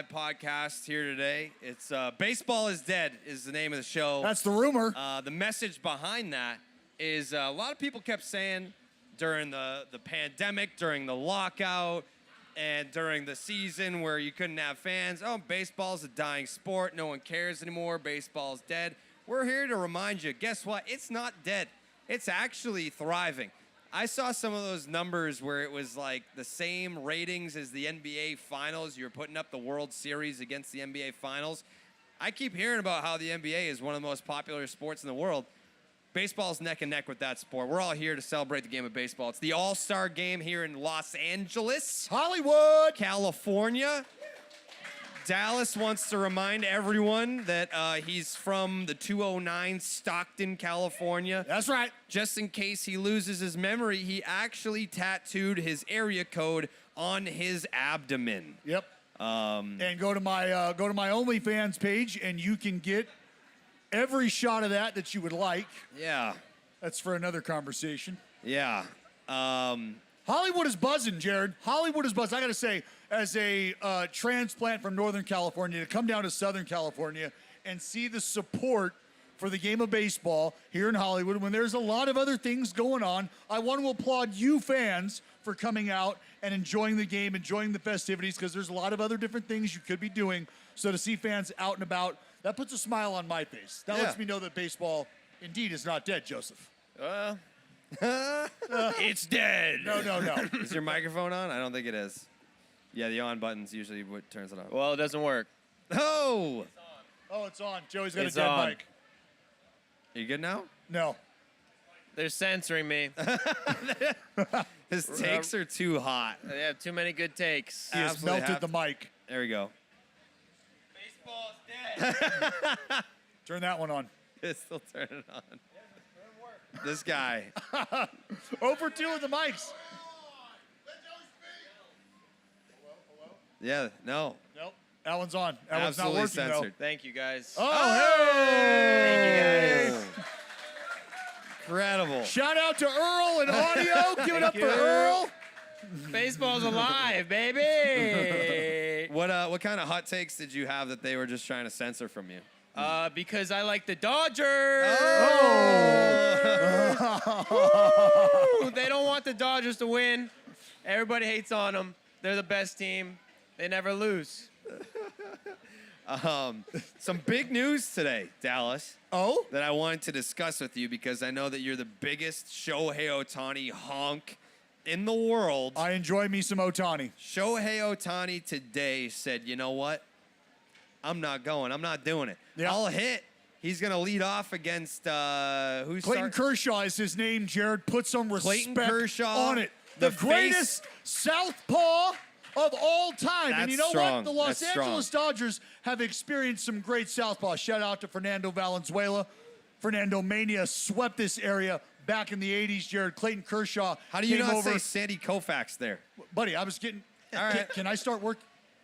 Podcast here today. It's Baseball is Dead is the name of the show. That's the rumor. The message behind that is a lot of people kept saying during the pandemic, during the lockout, and during the season where you couldn't have fans, oh, baseball's a dying sport. No one cares anymore. Baseball's dead. We're here to remind you, guess what? It's not dead. It's actually thriving. I saw some of those numbers where it was like the same ratings as the NBA Finals. You were putting up the World Series against the NBA Finals. I keep hearing about how the NBA is one of the most popular sports in the world. Baseball's neck and neck with that sport. We're all here to celebrate the game of baseball. It's the All-Star Game here in Los Angeles, Hollywood, California. Dallas wants to remind everyone that he's from the 209 Stockton, California. That's right. Just in case he loses his memory, he actually tattooed his area code on his abdomen. Yep. And go to my OnlyFans page, and you can get every shot of that you would like. Yeah. That's for another conversation. Yeah. Hollywood is buzzing, Jared. Hollywood is buzzing. I got to say, as a transplant from Northern California, to come down to Southern California and see the support for the game of baseball here in Hollywood, when there's a lot of other things going on, I want to applaud you fans for coming out and enjoying the game, enjoying the festivities, because there's a lot of other different things you could be doing. So to see fans out and about, that puts a smile on my face. That lets me know that baseball indeed is not dead, Joseph. It's dead. No. Is your microphone on? I don't think it is. Yeah, the on button's usually what turns it on. Well, it doesn't work. Oh! Oh, it's on. Joey's got It's a dead on. mic. Are you good now? No. They're censoring me. His takes are too hot. They have too many good takes. He has Absolutely melted have- the mic. There we go. Baseball's dead. Turn that one on. It's still turning on. This guy. 0 for 2 with the mics. Yeah, no. Nope. That one's on. That one's not Absolutely working, censored. Thank you, guys. though. Oh, hey! Thank you, guys. Incredible. Shout out to Earl and audio. Give it up for you. Earl. Baseball's alive, baby. What kind of hot takes did you have that they were just trying to censor from you? Because I like the Dodgers. Woo! They don't want the Dodgers to win. Everybody hates on them. They're the best team. They never lose. Some big news today, Dallas, Oh? that I wanted to discuss with you because I know that you're the biggest Shohei Ohtani honk in the world. I enjoy me some Ohtani. Shohei Ohtani today said, you know what? I'm not going. I'm not doing it. Yeah. I'll hit. He's going to lead off against who's Clayton Kershaw is his name, Jared. Put some Clayton respect Kershaw, on it. the The greatest southpaw of all time. And That's you know strong. what? The Los That's Angeles strong. Dodgers have experienced some great southpaws. Shout out to Fernando Valenzuela. Fernando Mania swept this area back in the 80s, Jared. Clayton Kershaw How do you came not over. say Sandy Koufax there? Buddy, I was getting... All right. Can I start work?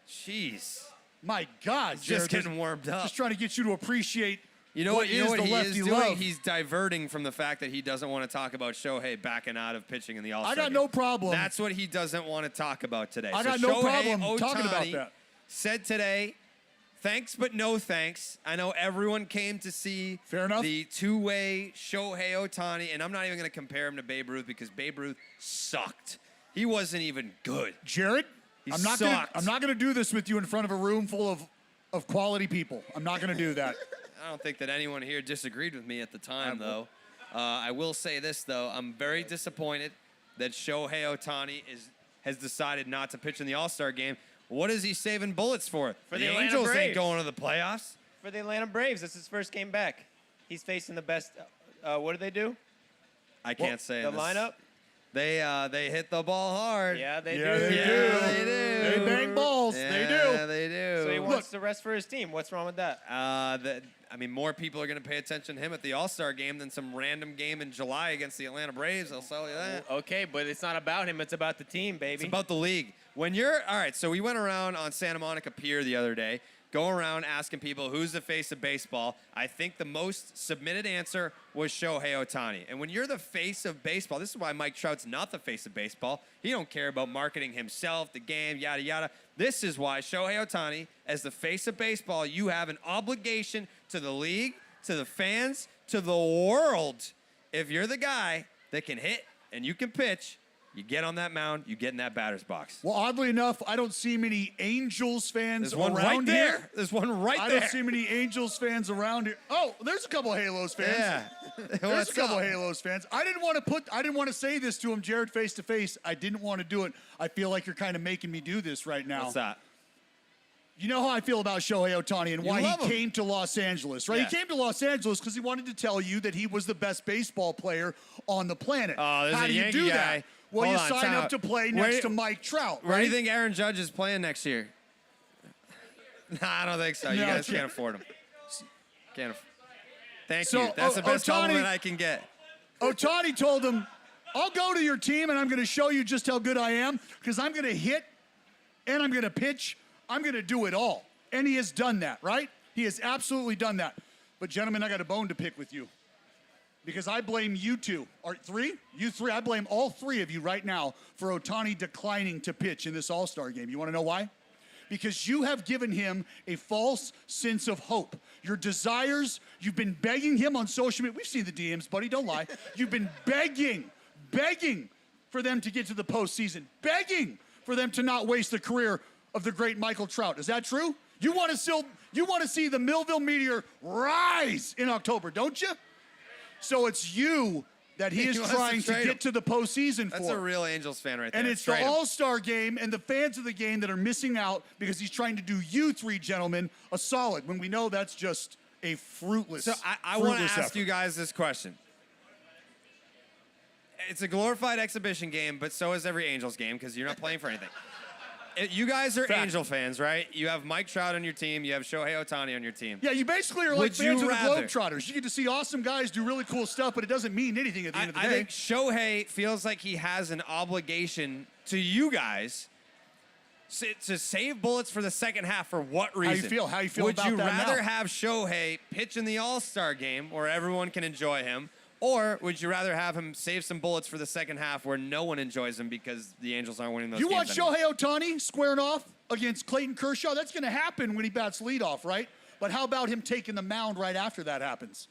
Jeez. My God, Jared. Just getting warmed up. Just trying to get you to appreciate You know what what? You know is what the he lefty is doing? love. He's diverting from the fact that he doesn't want to talk about Shohei backing out of pitching in the All-Star I got game. no problem. That's what he doesn't want to talk about today. I So got no Shohei problem talking about Ohtani that. Said today, thanks but no thanks. I know everyone came to see Fair enough. the two-way Shohei Ohtani, and I'm not even going to compare him to Babe Ruth because Babe Ruth sucked. He wasn't even good. Jared, He I'm not sucked. gonna do this with you in front of a room full of quality people. I'm not gonna do that. I don't think that anyone here disagreed with me at the time, though. I will say this, though. I'm very disappointed that Shohei Ohtani has decided not to pitch in the All-Star game. What is he saving bullets for? For the the Atlanta Angels ain't Braves. going to the playoffs. For the Atlanta Braves, this is his first game back. He's facing the best. What do they do? I can't say The this. lineup? They hit the ball hard. Yeah, they Yeah, do. they Yeah, do. they do. They bang balls. Yeah, they do. they do. So he wants the rest for his team. What's wrong with that? I mean, more people are going to pay attention to him at the All-Star game than some random game in July against the Atlanta Braves. I'll tell you that. Okay, but it's not about him. It's about the team, baby. It's about the league. When you're all right, so we went around on Santa Monica Pier the other day, going around asking people who's the face of baseball. I think the most submitted answer was Shohei Ohtani. And when you're the face of baseball, this is why Mike Trout's not the face of baseball. He don't care about marketing himself, the game, yada yada. This is why Shohei Ohtani, as the face of baseball, you have an obligation to the league, to the fans, to the world. If you're the guy that can hit and you can pitch, you get on that mound, you get in that batter's box. Well, oddly enough, I don't see many Angels fans There's one around right there. here. There's one right I there. don't see many Angels fans around here. Oh, there's a couple Halos fans. Yeah. There's What's a couple up? Halos fans. I didn't want to say this to him, Jared, face to face. I didn't want to do it. I feel like you're kind of making me do this right now. What's that? You know how I feel about Shohei Ohtani and why love he him. came to Los Angeles, right? Yeah. He came to Los Angeles because he wanted to tell you that he was the best baseball player on the planet. Oh, there's how a do you Yankee do guy. that? Well, Hold you on, sign time up out. to play Where next do- to Mike Trout, Where do you right? think Aaron Judge is playing next year? Nah, I don't think so. You No, guys can't. can't afford him. Can't. Thank So, you. That's the best Ohtani- compliment I can get. Ohtani told him, I'll go to your team and I'm going to show you just how good I am because I'm going to hit and I'm going to pitch. I'm going to do it all. And he has done that, right? He has absolutely done that. But, gentlemen, I got a bone to pick with you because I blame you two. Or three? You three. I blame all three of you right now for Ohtani declining to pitch in this All-Star game. You want to know why? Because you have given him a false sense of hope. Your desires, you've been begging him on social media. We've seen the DMs, buddy, don't lie. You've been begging for them to get to the postseason, begging for them to not waste the career of the great Michael Trout. Is that true? You want to see the Millville Meteor rise in October, don't you? So it's you that he He is wants to trying to trade get him. to the postseason That's for. a real Angels fan right there. And it's Trade the him. All-Star game and the fans of the game that are missing out because he's trying to do you three gentlemen a solid when we know that's just a fruitless So I want to fruitless ask effort. you guys this question. It's a glorified exhibition game, but so is every Angels game because you're not playing for anything. You guys are Fact. Angel fans, right? You have Mike Trout on your team. You have Shohei Ohtani on your team. Yeah, you basically are like Would fans you of the rather- Globetrotters. You get to see awesome guys do really cool stuff, but it doesn't mean anything at the end of the I day. think Shohei feels like he has an obligation to you guys to save bullets for the second half. For what reason? How you feel Would about you that rather now? have Shohei pitch in the All-Star game where everyone can enjoy him, or would you rather have him save some bullets for the second half where no one enjoys him because the Angels aren't winning those You games want anymore? Shohei Ohtani squaring off against Clayton Kershaw? That's going to happen when he bats leadoff, right? But how about him taking the mound right after that happens?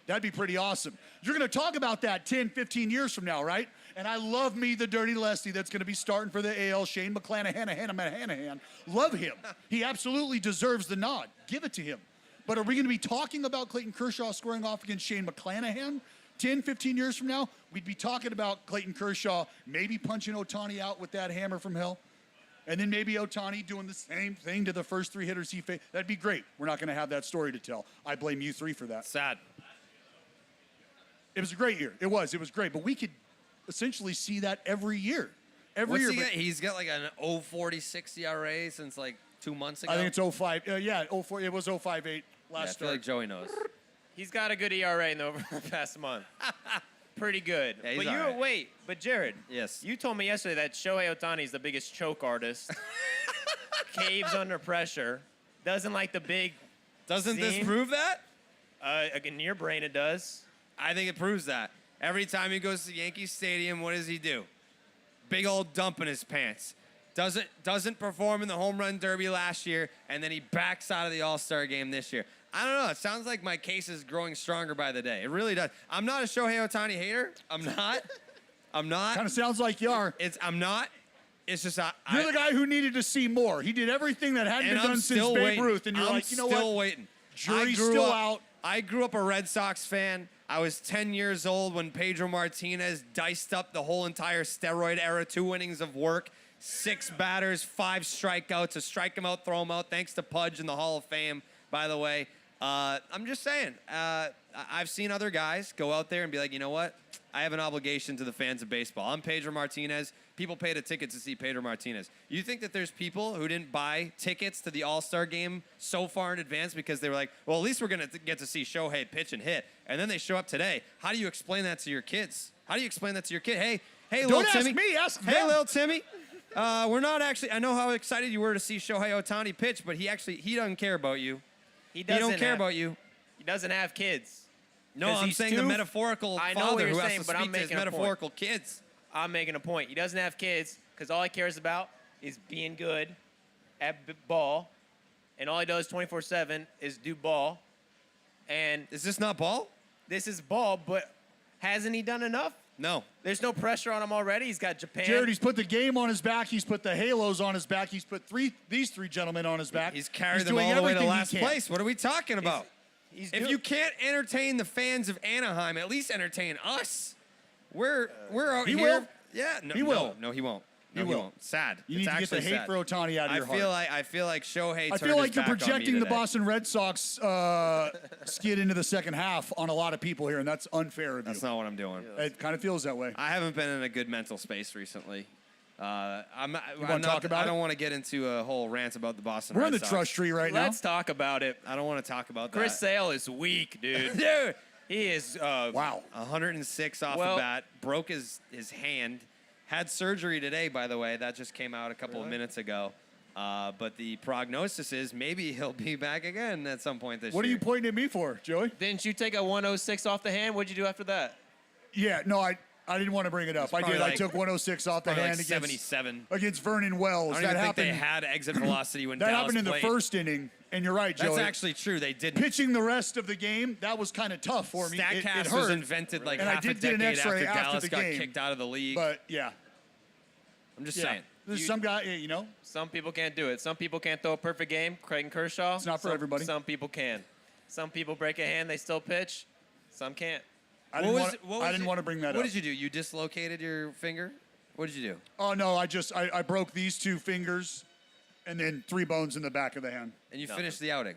That'd be pretty awesome. You're going to talk about that 10, 15 years from now, right? And I love me the Dirty Leslie that's going to be starting for the AL, Shane McClanahan. Love him. He absolutely deserves the nod. Give it to him. But are we going to be talking about Clayton Kershaw squaring off against Shane McClanahan 10, 15 years from now? We'd be talking about Clayton Kershaw maybe punching Ohtani out with that hammer from hell. And then maybe Ohtani doing the same thing to the first three hitters he faced. That'd be great. We're not going to have that story to tell. I blame you three for that. Sad. It was a great year. It was great. But we could essentially see that every year. Every What's year. he but got? He's got like an 0.46 ERA since like 2 months ago. I think it's 05. Yeah, 04. It was 058 Yeah, I last feel start. like Joey knows. He's got a good ERA in the over the past month. Pretty good. Yeah, he's but all right. wait, but Jared. Yes. You told me yesterday that Shohei Ohtani is the biggest choke artist. Caves under pressure. Doesn't like the big. Doesn't this Zine? prove that? In your brain, it does. I think it proves that. Every time he goes to Yankee Stadium, what does he do? Big old dump in his pants. Doesn't perform in the home run derby last year, and then he backs out of the All-Star game this year. I don't know. It sounds like my case is growing stronger by the day. It really does. I'm not a Shohei Ohtani hater. I'm not. Kind of sounds like you are. I'm not. It's just You're the guy who needed to see more. He did everything that hadn't been done since Babe Ruth, and you're like, you know still what? waiting. Jury's I grew still up- out. I grew up a Red Sox fan. I was 10 years old when Pedro Martinez diced up the whole entire steroid era, 2 innings of work, 6 batters, 5 strikeouts, to strike him out, throw him out, thanks to Pudge in the Hall of Fame, by the way. I'm just saying, I've seen other guys go out there and be like, you know what? I have an obligation to the fans of baseball. I'm Pedro Martinez. People paid a ticket to see Pedro Martinez. You think that there's people who didn't buy tickets to the All-Star game so far in advance because they were like, well, at least we're going to get to see Shohei pitch and hit. And then they show up today. How do you explain that to your kids? How do you explain that to your kid? Hey, little Don't Timmy. ask me, ask Hey, them. little Timmy. We're not actually, I know how excited you were to see Shohei Ohtani pitch, but he doesn't care about you. He He doesn't don't care about you. He doesn't have kids. No, 'Cause I'm he's saying the too- metaphorical I know what father you're who has saying, to but I'm speak to his making a point. metaphorical kids. I'm making a point. He doesn't have kids because all he cares about is being good at ball, and all he does 24/7 is do ball. And Is this not ball? this is ball, but hasn't he done enough? No. There's no pressure on him already. He's got Japan. Jared, he's put the game on his back. He's put the halos on his back. He's put these three gentlemen on his back. He's carried them doing all the way to everything he last can. place. What are we talking about? He's If doing- you can't entertain the fans of Anaheim, at least entertain us. We're out He here. will. Yeah, no, He will. No, he won't. No, He will. won't. Sad. You It's need to get the actually hate sad. for Otani out of your heart. I feel like Shohei. I turned feel like his you're back on me projecting the today. Boston Red Sox skid into the second half on a lot of people here, and that's unfair of you. That's not what I'm doing. It kind of feels that way. I haven't been in a good mental space recently. I'm wanna not, talk about I don't it? want to get into a whole rant about the Boston We're Red in the Sox. trust tree right now. Let's talk about it. I don't want to talk about Chris that. Sale is weak, dude. Dude, He is. Wow. 106 off Well- the bat, broke his hand, had surgery today, by the way. That just came out a couple of minutes ago. But the prognosis is maybe he'll be back again at some point this What are year. you pointing at me for, Joey? Didn't you take a 106 off the hand? What'd you do after that? Yeah, no, I didn't want to bring it up. I probably did. I like- took 106 off the Probably hand like against 77. Vernon Wells. I don't That even think they happened. had exit velocity when That Dallas happened in the played. first inning, and you're right, That's Joey. actually true. They didn't. Pitching the rest of the game, that was kind of tough for me. It Statcast hurt. was invented like And I half did a get an decade X-ray after after Dallas the got game. kicked out of the league. But yeah, I'm just yeah. saying. There's some guy, you know. Some people can't do it. Some people can't throw a perfect game. Creighton Kershaw. It's not for Some- everybody. Some people can. Some people break a hand, they still pitch. Some can't. I didn't want to bring that up. What did you do? You dislocated your finger? What did you do? Oh no, I broke these two fingers, and then 3 bones in the back of the hand. And you finished the outing.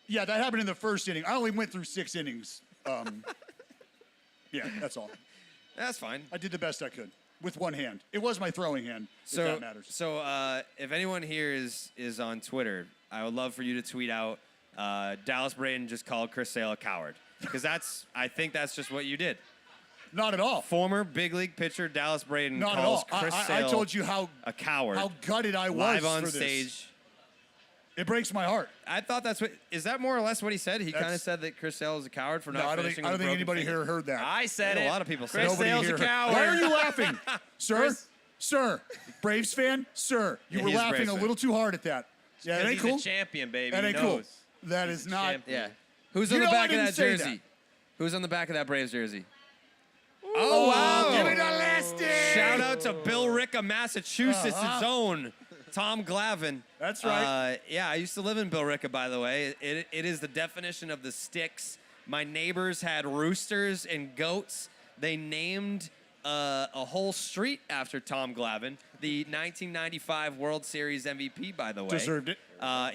Yeah, that happened in the first inning. I only went through 6 innings. Yeah, that's all. That's fine. I did the best I could with one hand. It was my throwing hand, if that matters. So if anyone here is on Twitter, I would love for you to tweet out Dallas Braden just called Chris Sale a coward. Because I think that's just what you did. Not at all. Former big league pitcher Dallas Braden Not at calls all. Chris I Sale told you how a coward. how gutted I was live on for this. stage. It breaks my heart. I thought that's what. Is that more or less what he said? He kind of That's- said that Chris Sale is a coward for No, not I don't finishing think with a broken anybody finger. here heard that. I said A it. lot of people said Chris it. Nobody Sale's here a heard- coward. Why are you laughing, sir? Chris- Sir, Braves fan, sir, you Yeah, were he's a laughing Braves a fan. little too hard at that. Yeah, that Because ain't he's cool. a champion, baby. That He ain't cool. knows. That He's is a not. champion. Yeah. Who's You on the know I back of didn't that say jersey? that. Who's on the back of that Braves jersey? Oh, wow. Give me the last Shout out to Bill Ricka, Massachusetts' Uh-huh. own Tom Glavine. That's right. Yeah, I used to live in Bill Ricka, by the way. It is the definition of the sticks. My neighbors had roosters and goats. They named a whole street after Tom Glavine, the 1995 World Series MVP, by the way. Deserved it.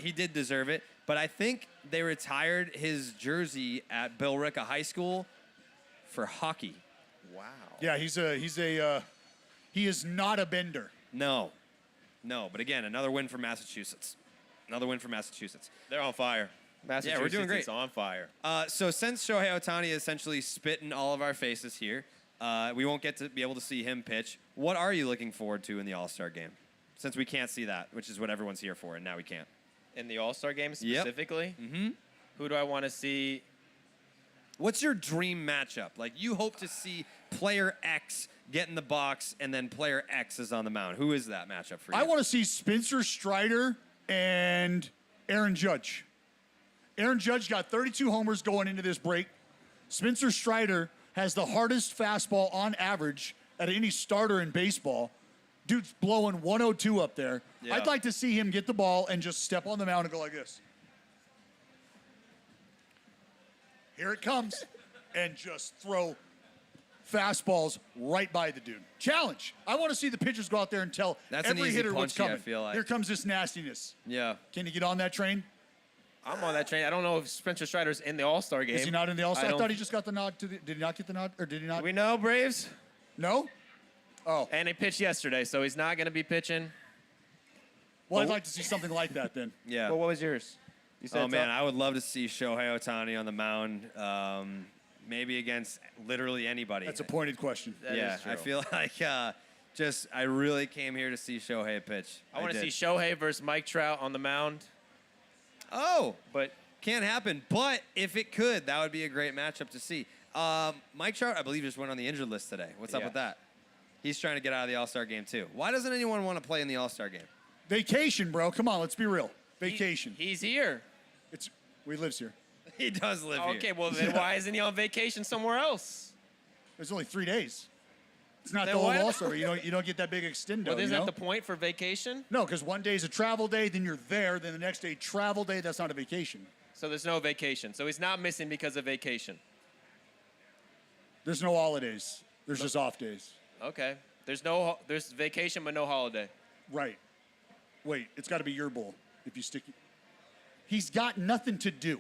He did deserve it. But I think they retired his jersey at Bill Ricka High School for hockey. Yeah, he is not a bender. No. But again, another win for Massachusetts. They're on fire. Massachusetts we're doing great. is on fire. So since Shohei Ohtani essentially spit in all of our faces here, we won't get to be able to see him pitch. What are you looking forward to in the All-Star game? Since we can't see that, which is what everyone's here for, and now we can't. In the All-Star game Yep. specifically, who do I want to see? What's your dream matchup? Like, you hope to see player X get in the box, and then player X is on the mound. Who is that matchup for you? I want to see Spencer Strider and Aaron Judge. Aaron Judge got 32 homers going into this break. Spencer Strider has the hardest fastball on average at any starter in baseball. Dude's blowing 102 up there. Yeah. I'd like to see him get the ball and just step on the mound and go like this. Here it comes. And just throw fastballs right by the dude. Challenge. I want to see the pitchers go out there and tell That's an every easy hitter what's punchy, I coming. feel like. Here comes this nastiness. Yeah. Can you get on that train? I'm on that train. I don't know if Spencer Strider's in the All-Star game. Is he not in the All-Star? I don't- thought he just got the nod to the. Did he not get the nod, or did he not? We know Braves, No. Oh. and he pitched yesterday, so he's not going to be pitching. Well, I'd like to see something like that then. Yeah. Well, what was yours? You said Oh man, something? I would love to see Shohei Ohtani on the mound. Maybe against literally anybody. That's a pointed question. That yeah, is true. I feel like I really came here to see Shohei pitch. I want to see did. Shohei versus Mike Trout on the mound, Oh, but can't happen. But if it could, that would be a great matchup to see. Mike Trout, I believe, just went on the injured list today. What's up Yeah. with that? He's trying to get out of the All-Star game too. Why doesn't anyone want to play in the All-Star game? Vacation, bro. Come on, let's be real. Vacation. he's here. We lives here. He does live Okay, here. well then why isn't he on vacation somewhere else? There's only 3 days. It's not Then the whole why- All-Star. You don't get that big extendo. Well, you isn't know? that the point for vacation? No, because one day is a travel day, then you're there. Then the next day, travel day. That's not a vacation. So there's no vacation. So he's not missing because of vacation. There's no holidays. There's just off days. Okay. There's vacation but no holiday. Right. Wait, it's got to be your bull if you stick. He's got nothing to do.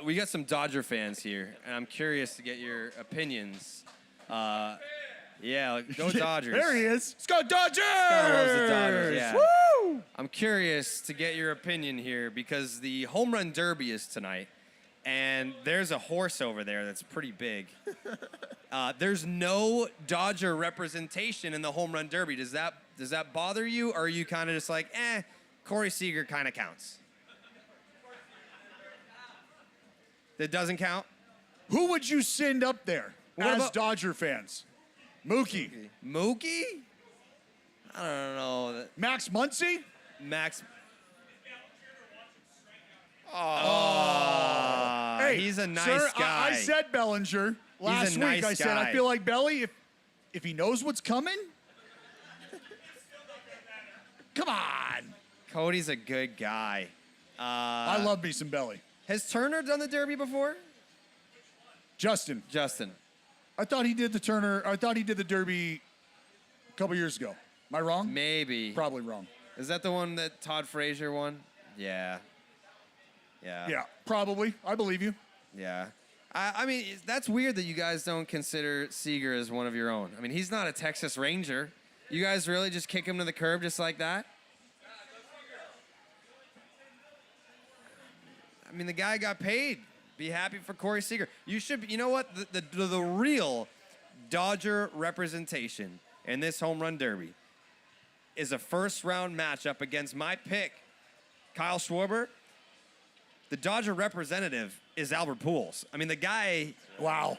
We got some Dodger fans here, and I'm curious to get your opinions. Yeah, go Dodgers. There he is. Let's go Dodgers! Loves the Dodgers, yeah. Woo! I'm curious to get your opinion here because the home run derby is tonight, and there's a horse over there that's pretty big. There's no Dodger representation in the home run derby. Does that bother you, or are you kind of just like, Corey Seager kind of counts? That doesn't count? Who would you send up there What as about- Dodger fans? Mookie. Mookie? I don't know. Max Muncy? Max. Hey, he's a nice sir, guy. I said Bellinger last week. nice I said I guy. feel like Belly, if he knows what's coming. Come on. Cody's a good guy. I love me some Belly. Has Turner done the Derby before? Justin, Justin. I thought he did the Derby a couple years ago. Am I wrong? Maybe. Probably wrong. Is that the one that Todd Frazier won? Yeah. Yeah. Yeah, probably. I believe you. Yeah. I mean, that's weird that you guys don't consider Seager as one of your own. I mean, he's not a Texas Ranger. You guys really just kick him to the curb just like that? I mean, the guy got paid. Be happy for Corey Seager. You should. You know what? The real Dodger representation in this home run derby is a first-round matchup against my pick, Kyle Schwarber. The Dodger representative is Albert Pujols. I mean, the guy Wow.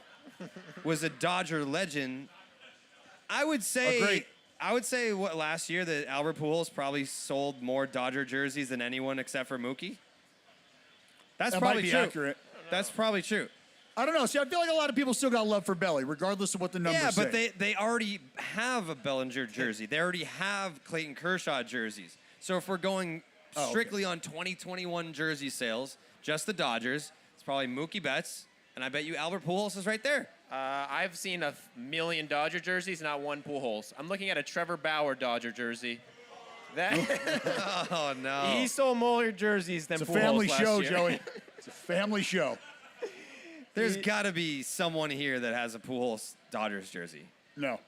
was a Dodger legend. I would say. Agreed. I would say what last year that Albert Pujols probably sold more Dodger jerseys than anyone except for Mookie. That's That probably might be true. accurate. That's probably true. I don't know. See, I feel like a lot of people still got love for Belly, regardless of what the numbers Yeah, say. but they already have a Bellinger jersey. They already have Clayton Kershaw jerseys. So if we're going okay. strictly on 2021 jersey sales, just the Dodgers, it's probably Mookie Betts, and I bet you Albert Pujols is right there. I've seen a million Dodger jerseys, not one Pujols. I'm looking at a Trevor Bauer Dodger jersey. That Oh no! he sold more jerseys than it's a Pujols family last show, year. Joey. It's a family show. There's got to be someone here that has a Pujols Dodgers jersey. No.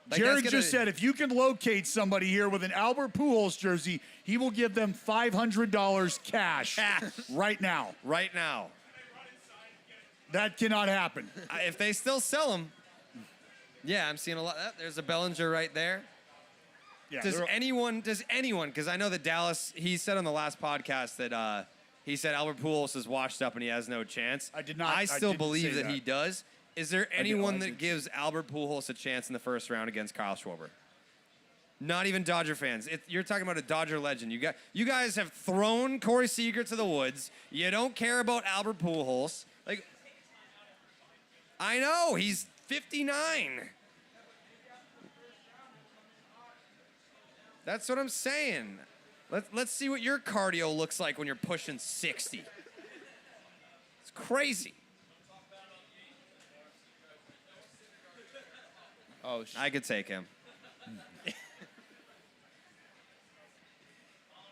Like, Jared that's just gonna- said if you can locate somebody here with an Albert Pujols jersey, he will give them $500 cash right now. Right now, That cannot happen. if they still sell them, yeah, I'm seeing a lot. There's a Bellinger right there. Yeah, Does they're- anyone, because I know that Dallas, he said on the last podcast that he said Albert Pujols is washed up and he has no chance. I did not- I I still didn't believe say that he that. does. Is there I anyone that did. gives Albert Pujols a chance in the first round against Kyle Schwarber? Not even Dodger fans. You're talking about a Dodger legend. You guys have thrown Corey Seager to the woods. You don't care about Albert Pujols. Like, I know, he's 59. That's what I'm saying. Let's see what your cardio looks like when you're pushing 60. It's crazy. Oh, I could take him.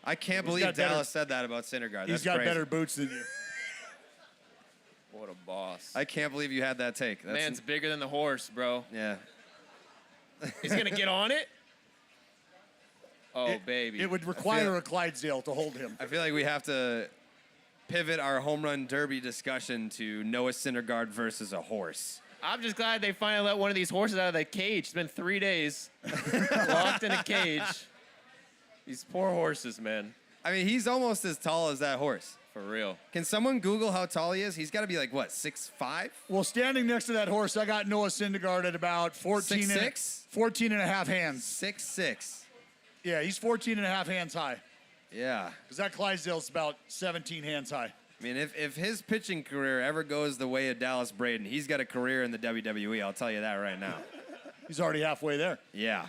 I can't He's believe got better- Dallas said that about Syndergaard. He's That's got crazy. better boots than you. What a boss. I can't believe you had that take. That's Man's bigger than the horse, bro. yeah. He's going to get on it? Oh, baby. It would require a Clydesdale to hold him. I feel like we have to pivot our home run derby discussion to Noah Syndergaard versus a horse. I'm just glad they finally let one of these horses out of the cage. It's been 3 days locked in a cage. These poor horses, man. I mean, he's almost as tall as that horse. For real. Can someone Google how tall he is? He's got to be like, what, 6'5"? Well, standing next to that horse, I got Noah Syndergaard at about 14 and, 6'6"? 14 and a half hands. 6'6". Yeah, he's 14 and a half hands high. Yeah. Because that Clydesdale's about 17 hands high. I mean, if his pitching career ever goes the way of Dallas Braden, he's got a career in the WWE. I'll tell you that right now. He's already halfway there. Yeah.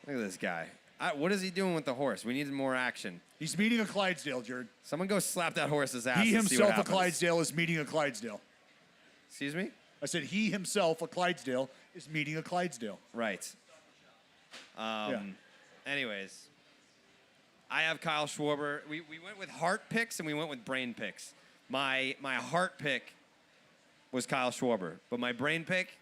Look at this guy. What is he doing with the horse? We need more action. He's meeting a Clydesdale, Jared. Someone go slap that horse's ass. He and see what himself, a happens. Clydesdale, is meeting a Clydesdale. Excuse me? I said he himself, a Clydesdale, is meeting a Clydesdale. Right. Yeah. Anyways, I have Kyle Schwarber. We went with heart picks and we went with brain picks. My heart pick was Kyle Schwarber, but my brain pick,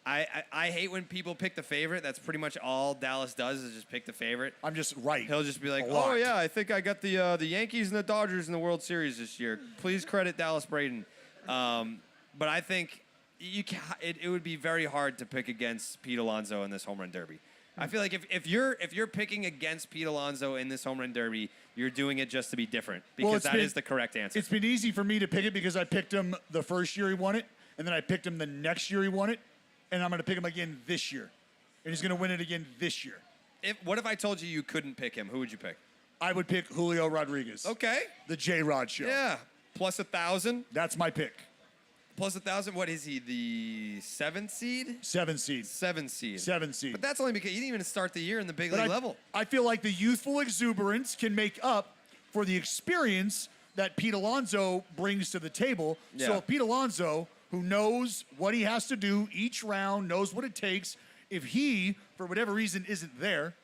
I hate when people pick the favorite. That's pretty much all Dallas does is just pick the favorite. I'm just right. He'll just be like, A lot. "Oh yeah, I think I got the Yankees and the Dodgers in the World Series this year. Please credit Dallas Braden." But I think it would be very hard to pick against Pete Alonso in this home run derby. I feel like if you're picking against Pete Alonso in this home run derby, you're doing it just to be different because it's that is the correct answer. It's been easy for me to pick it because I picked him the first year he won it, and then I picked him the next year he won it, and I'm going to pick him again this year. And he's going to win it again this year. What if I told you you couldn't pick him? Who would you pick? I would pick Julio Rodriguez. Okay. The J-Rod show. Yeah. Plus 1,000. That's my pick. Plus 1,000. What is he? The 7th seed? 7 seed. 7 seed. 7 seed. But that's only because he didn't even start the year in the big league level. I feel like the youthful exuberance can make up for the experience that Pete Alonso brings to the table. Yeah. So if Pete Alonso, who knows what he has to do each round, knows what it takes, if he, for whatever reason, isn't there,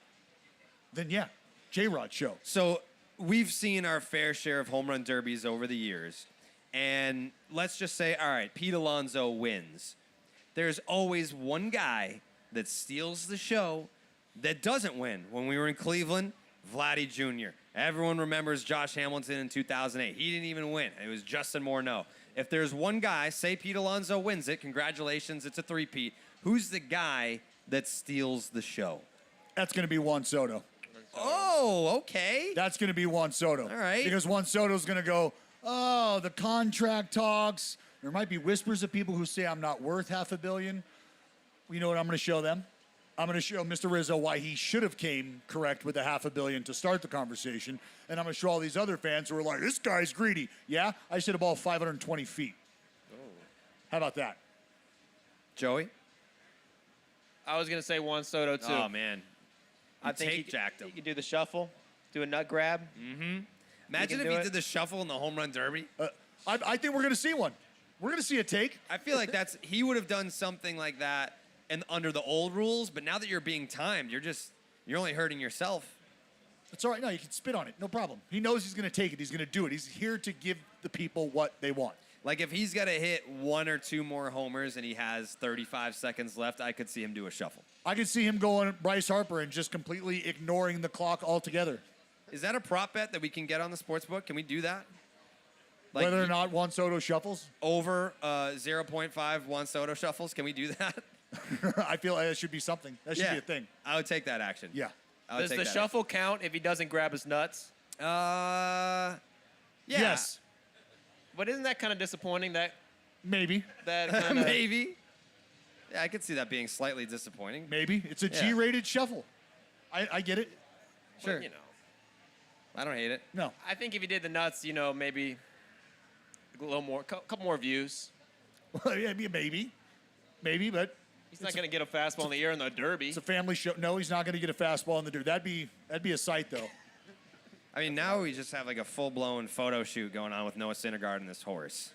then yeah, J-Rod show. So we've seen our fair share of home run derbies over the years. And let's just say, all right, Pete Alonso wins. There's always one guy that steals the show that doesn't win. When we were in Cleveland, Vladdy Jr. Everyone remembers Josh Hamilton in 2008. He didn't even win. It was Justin Morneau. If there's one guy, say Pete Alonso wins it, congratulations, it's a three-peat. Who's the guy that steals the show? That's going to be Juan Soto. Oh, okay. That's going to be Juan Soto. All right. Because Juan Soto's going to go, oh, the contract talks. There might be whispers of people who say I'm not worth $500 million. You know what I'm going to show them? I'm going to show Mr. Rizzo why he should have came correct with the $500 million to start the conversation. And I'm going to show all these other fans who are like, this guy's greedy. Yeah, I should have ball 520 feet. Oh. How about that? Joey? I was going to say Juan Soto, too. Oh, man. I think Take jacked him. he could do the shuffle, do a nut grab. Imagine can if do he it. did the shuffle in the home run derby. I think we're going to see one. We're going to see a take. I feel like he would have done something like that and under the old rules, but now that you're being timed, you're only hurting yourself. It's all right. No, you can spit on it. No problem. He knows he's going to take it. He's going to do it. He's here to give the people what they want. Like if he's got to hit one or two more homers and he has 35 seconds left, I could see him do a shuffle. I could see him going Bryce Harper and just completely ignoring the clock altogether. Is that a prop bet that we can get on the sports book? Can we do that? Like Whether or not Juan Soto shuffles, over 0.5 Juan Soto shuffles, can we do that? I feel like that should be something. That should be a thing. I would take that action. Yeah. I would Does take the that shuffle count if he doesn't grab his nuts? action. Yeah. Yes. But isn't that kind of disappointing? That Maybe. kind of Maybe. Yeah, I could see that being slightly disappointing. Maybe. It's a Yeah. G-rated shuffle. I get it. Sure. You know, I don't hate it. No. I think if he did the nuts, maybe a little more, couple more views. Well, yeah, maybe. Maybe, but He's not going to get a fastball in the air in the Derby. it's a family show. No, he's not going to get a fastball in the dirt. That'd be a sight, though. I mean, now we just have like a full-blown photo shoot going on with Noah Syndergaard and this horse.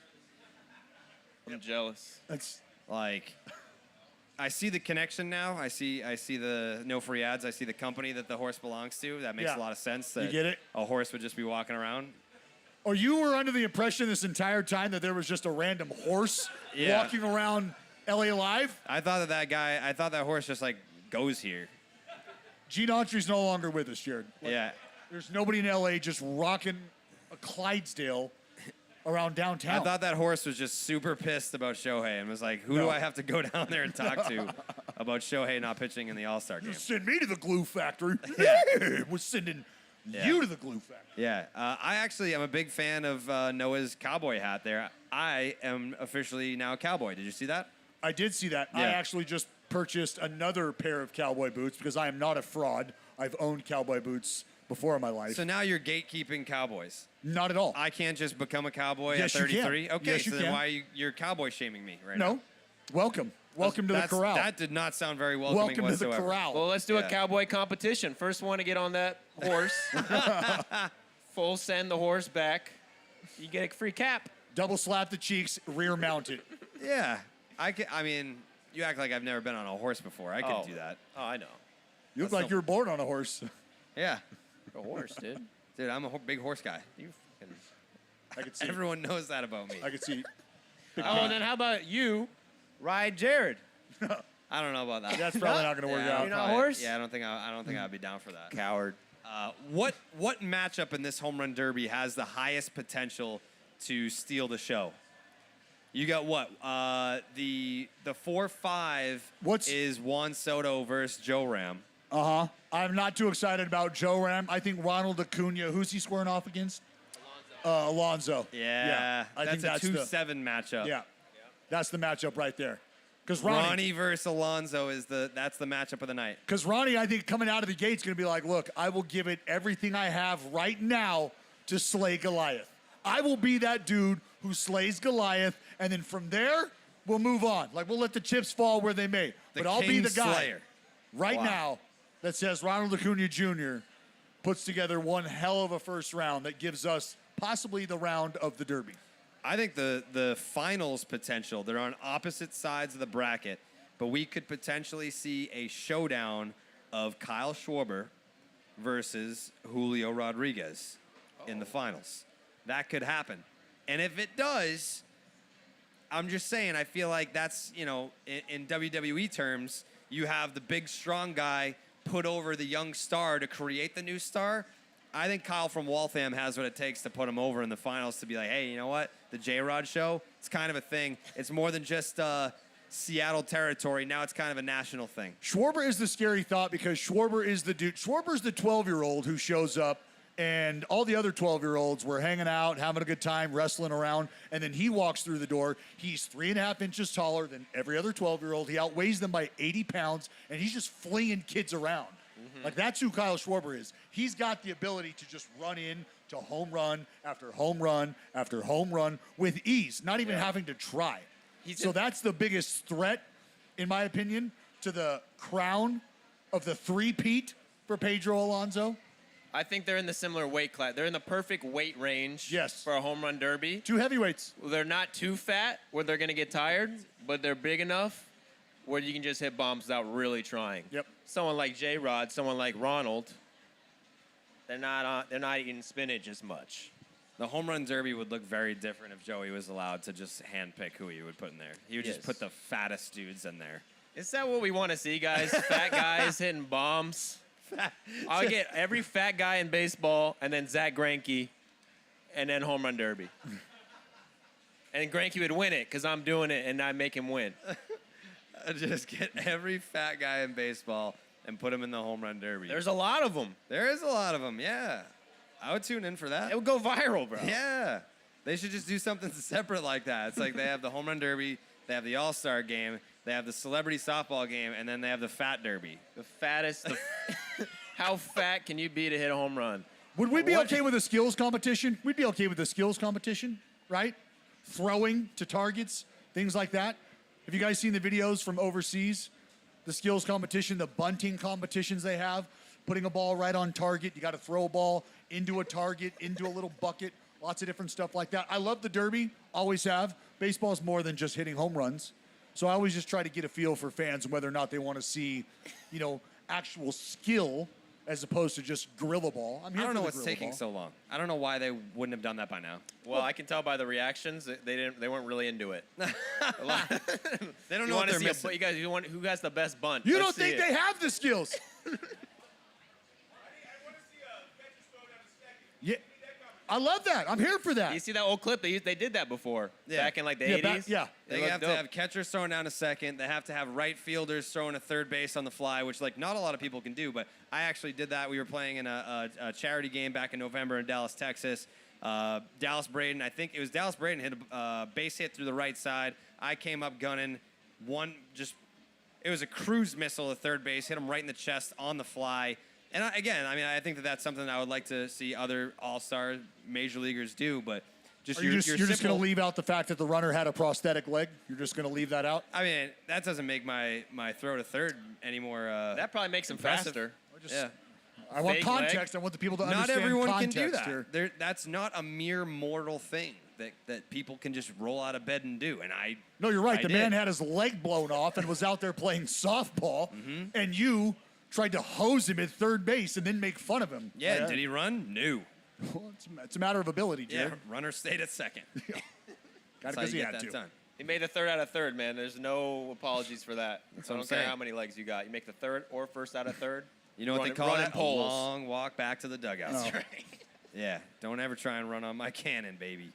I'm jealous. That's Like, I see the connection now. I see the no free ads. I see the company that the horse belongs to. That makes Yeah. a lot of sense. You That get it? A horse would just be walking around. Or you were under the impression this entire time that there was just a random horse Yeah. walking around LA Live? I thought that horse just like goes here. Gene Autry's no longer with us, Jared. Like, Yeah. There's nobody in LA just rocking a Clydesdale around downtown. I thought that horse was just super pissed about Shohei and was like, who No. do I have to go down there and talk to about Shohei not pitching in the All-Star game? Send me to the glue factory. We're sending Yeah. you to the glue factory. Yeah. I actually am a big fan of Noah's cowboy hat there. I am officially now a cowboy. Did you see that? I did see that. I Yeah. actually just purchased another pair of cowboy boots because I am not a fraud. I've owned cowboy boots before in my life. So now you're gatekeeping cowboys. Not at all. I can't just become a cowboy Yes, at you can. 33? Okay, Yes, you so then can. why you're cowboy shaming me right now? No. Welcome. Welcome to the That's- corral. That did not sound very welcoming Welcome to the whatsoever. corral. Well, let's do Yeah. a cowboy competition. First one to get on that horse, full send the horse back. You get a free cap. Double slap the cheeks, rear mount it. Yeah. I mean, you act like I've never been on a horse before. I could do that. Oh, I know. You look That's like no- you were born on a horse. Yeah. A horse, dude. Dude, I'm a big horse guy. You fucking... I could see. Everyone knows that about me. I could see. Oh, and then how about you ride Jared? I don't know about that. That's probably not going to work Yeah, out. You're not a probably- horse? Yeah, I don't think I'd be down for that. Coward. What matchup in this home run derby has the highest potential to steal the show? You got what? The 4-5 What's- is Juan Soto versus Joe Ram. I'm not too excited about Joe Ram. I think Ronald Acuna. Who's he squaring off against? Alonso. Yeah, I think that's that's a the 2-7 matchup. yeah. That's the matchup right there. Because Ronnie versus Alonso that's the matchup of the night. Because Ronnie, I think coming out of the gate's going to be like, look, I will give it everything I have right now to slay Goliath. I will be that dude who slays Goliath, and then from there, we'll move on. Like, we'll let the chips fall where they may. But I'll be King the guy Slayer. right Wow. now that says Ronald Acuna Jr. puts together one hell of a first round that gives us possibly the round of the Derby. I think the finals potential, they're on opposite sides of the bracket, but we could potentially see a showdown of Kyle Schwarber versus Julio Rodriguez in the finals. That could happen. And if it does, I'm just saying, I feel like that's, in WWE terms, you have the big, strong guy put over the young star to create the new star. I think Kyle from Waltham has what it takes to put him over in the finals to be like, hey, you know what? The J-Rod show, it's kind of a thing. It's more than just Seattle territory. Now it's kind of a national thing. Schwarber is the scary thought because Schwarber is the dude. Schwarber's the 12-year-old who shows up, and all the other 12-year-olds were hanging out, having a good time, wrestling around, and then he walks through the door. He's 3.5 inches taller than every other 12-year-old. He outweighs them by 80 pounds, and he's just flinging kids around. Like, that's who Kyle Schwarber is. He's got the ability to just run in to home run after home run after home run with ease, not even having to try. So that's the biggest threat, in my opinion, to the crown of the three-peat for Pedro Alonso. I think they're in the similar weight class. They're in the perfect weight range Yes. for a home run derby. Two heavyweights. Well, they're not too fat where they're going to get tired, but they're big enough where you can just hit bombs without really trying. Yep. Someone like J-Rod, someone like Ronald, they're not eating spinach as much. The home run derby would look very different if Joey was allowed to just handpick who he would put in there. He would just Yes. put the fattest dudes in there. Is that what we want to see, guys? Fat guys hitting bombs? I'll get every fat guy in baseball and then Zach Greinke and then home run derby. And Greinke would win it because I'm doing it and I make him win. Just get every fat guy in baseball and put him in the home run derby. There's a lot of them. There is a lot of them, yeah. I would tune in for that. It would go viral, bro. Yeah. They should just do something separate like that. It's like they have the home run derby, they have the all-star game, they have the celebrity softball game, and then they have the fat derby. The fattest. How fat can you be to hit a home run? Would we be What- okay with a skills competition? We'd be okay with the skills competition, right? Throwing to targets, things like that. Have you guys seen the videos from overseas? The skills competition, the bunting competitions they have, putting a ball right on target. You got to throw a ball into a target, into a little bucket, lots of different stuff like that. I love the derby, always have. Baseball's more than just hitting home runs. So I always just try to get a feel for fans and whether or not they want to see, actual skill as opposed to just gorilla ball. I'm I here don't for know the what's gorilla taking ball. so long. I don't know why they wouldn't have done that by now. Well, I can tell by the reactions that they weren't really into it. They don't know You what want to they're see missing. who has the best bunt? You Let's don't see think it. they have the skills? Yeah, I love that. I'm here for that. You see that old clip? They did that before. Yeah. Back in like the Yeah, 80s. yeah. They have to have catchers throwing down to second. They have to have right fielders throwing to third base on the fly, which like not a lot of people can do. But I actually did that. We were playing in a charity game back in November in Dallas, Texas. Dallas Braden, I think it was Dallas Braden hit a base hit through the right side. I came up gunning it was a cruise missile to third base, hit him right in the chest on the fly. And I think that's something I would like to see other all-star major leaguers do. But just You're just going to leave out the fact that the runner had a prosthetic leg? You're just going to leave that out? I mean, that doesn't make my throw to third any more. That probably makes them impressive. faster. Yeah. I want Fake context. leg. I want the people to Not understand everyone can context do that. here. That's not a mere mortal thing that people can just roll out of bed and do. And No, you're right. I The did. man had his leg blown off and was out there playing softball, and you tried to hose him at third base and then make fun of him. Yeah, did he run? No. Well, it's a matter of ability, Yeah, Jared. runner stayed at second. Got it That's how because you he get had that to. done. He made the third out of third, man. There's no apologies for that. That's I what I'm don't care saying. how many legs you got. You make the third or first out of third. You know what they Running- call running that? poles. A long walk back to the dugout. That's right. Yeah, don't ever try and run on my cannon, baby.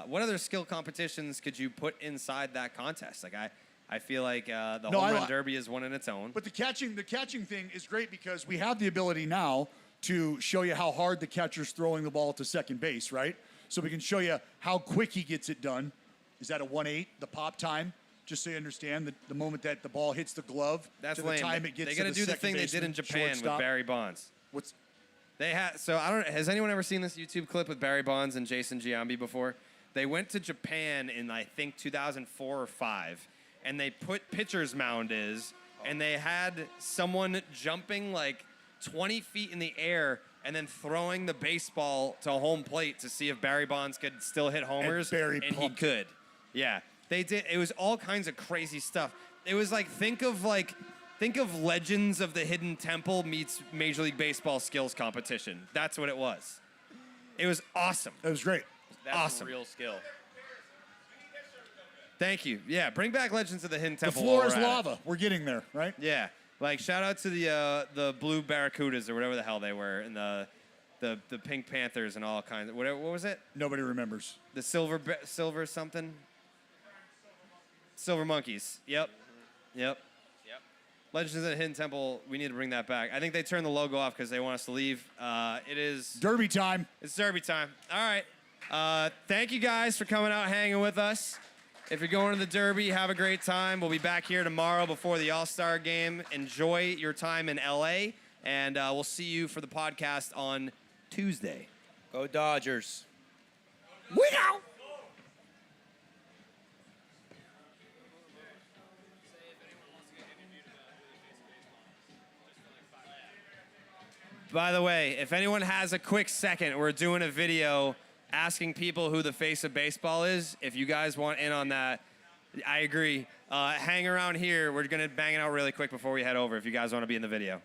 What other skill competitions could you put inside that contest? Like I feel like the No, home I run li- derby is one in its own. But the catching thing is great because we have the ability now to show you how hard the catcher's throwing the ball to second base, right? So we can show you how quick he gets it done. Is that a 1/8, the pop time? Just so you understand, the moment that the ball hits the glove That's to the lame. time it gets They to got to the do the second thing they did in baseman, Japan shortstop. with Barry Bonds. What's They had so I don't. Has anyone ever seen this YouTube clip with Barry Bonds and Jason Giambi before? They went to Japan in I think 2004 or 5, and they put pitcher's mound and they had someone jumping like 20 feet in the air and then throwing the baseball to home plate to see if Barry Bonds could still hit homers, Barry and he pumped. could. Yeah, they did. It was all kinds of crazy stuff. It was like think of Legends of the Hidden Temple meets Major League Baseball skills competition. That's what it was. It was awesome. That was great. That's Awesome. real skill. Thank you. Yeah, bring back Legends of the Hidden The Temple. floor while is we're at it. lava. We're getting there, right? Yeah, like shout out to the Blue Barracudas or whatever the hell they were, and the Pink Panthers and all kinds of whatever. What was it? Nobody remembers. The silver something. Silver Monkeys. Yep. Yep. Legends of the Hidden Temple. We need to bring that back. I think they turned the logo off because they want us to leave. It is. Derby time. It's Derby time. All right. Thank you guys for coming out, hanging with us. If you're going to the Derby, have a great time. We'll be back here tomorrow before the All-Star game. Enjoy your time in LA, and we'll see you for the podcast on Tuesday. Go Dodgers. We out. By the way, if anyone has a quick second, we're doing a video asking people who the face of baseball is. If you guys want in on that, I agree. Hang around here. We're going to bang it out really quick before we head over if you guys want to be in the video.